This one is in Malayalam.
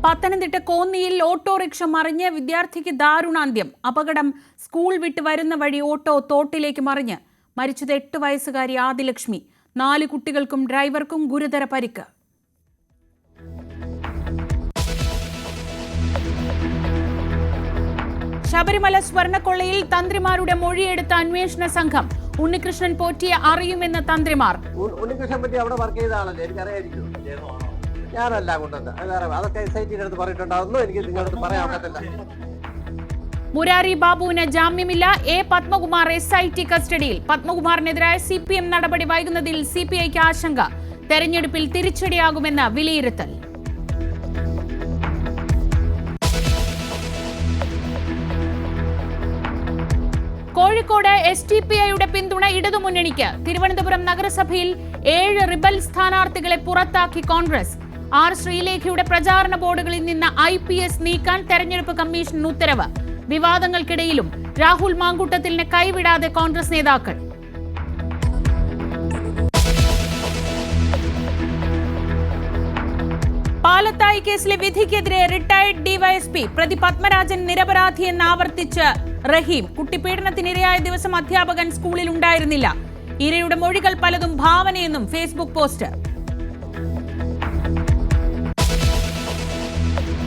പത്തനംതിട്ട കോന്നിയിൽ ഓട്ടോറിക്ഷ മറിഞ്ഞ് വിദ്യാർത്ഥിക്ക് ദാരുണാന്ത്യം. അപകടം സ്കൂൾ വിട്ട് വരുന്ന വഴി ഓട്ടോ തോട്ടിലേക്ക് മറിഞ്ഞ് മരിച്ചത് 8 വയസ്സുകാരി ആദിലക്ഷ്മി. 4 കുട്ടികൾക്കും ഡ്രൈവർക്കും ഗുരുതര പരിക്ക്. ശബരിമല സ്വർണ്ണക്കൊള്ളയിൽ തന്ത്രിമാരുടെ മൊഴിയെടുത്ത അന്വേഷണ സംഘം. ഉണ്ണികൃഷ്ണൻ പോറ്റിയെ അറിയുമെന്ന് തന്ത്രിമാർ. ഉണ്ണികൃഷ്ണൻ പറ്റി അവിടെ വർക്ക് ചെയ്താണല്ലോ, എനിക്കറിയായിരിക്കും. ഞാനല്ല കൊണ്ടത്, അതൊക്കെ SIT പറഞ്ഞിട്ടുണ്ടാവുന്നു. എനിക്ക് നിങ്ങളടുത്ത് പറയാൻ പറ്റില്ല. മുരാരി ബാബുവിന് ജാമ്യമില്ല. എ പത്മകുമാർ SIT കസ്റ്റഡിയിൽ. പത്മകുമാറിനെതിരായ CPM നടപടി വൈകുന്നതിൽ CPIക്ക് ആശങ്ക. തെരഞ്ഞെടുപ്പിൽ തിരിച്ചടിയാകുമെന്ന് വിലയിരുത്തൽ. കോഴിക്കോട് SDPIയുടെ പിന്തുണ ഇടതുമുന്നണിക്ക്. തിരുവനന്തപുരം നഗരസഭയിൽ 7 റിബൽ സ്ഥാനാർത്ഥികളെ പുറത്താക്കി കോൺഗ്രസ്. R ശ്രീലേഖയുടെ പ്രചാരണ ബോർഡുകളിൽ നിന്ന് IPS നീക്കാൻ തെരഞ്ഞെടുപ്പ് കമ്മീഷൻ ഉത്തരവ്. വിവാദങ്ങൾക്കിടയിലും രാഹുൽ മാങ്കൂട്ടത്തിലിനെ കൈവിടാതെ കോൺഗ്രസ് നേതാക്കൾ. പാലത്തായി കേസിലെ വിധിക്കെതിരെ റിട്ടയർഡ് DYSP പ്രതി പത്മരാജൻ നിരപരാധിയെന്ന് ആവർത്തിച്ച് റഹീം. കുട്ടിപീഡനത്തിനിരയായ ദിവസം അധ്യാപകൻ സ്കൂളിൽ ഉണ്ടായിരുന്നില്ല. ഇരയുടെ മൊഴികൾ പലതും ഭാവനയെന്നും ഫേസ്ബുക്ക് പോസ്റ്റ്.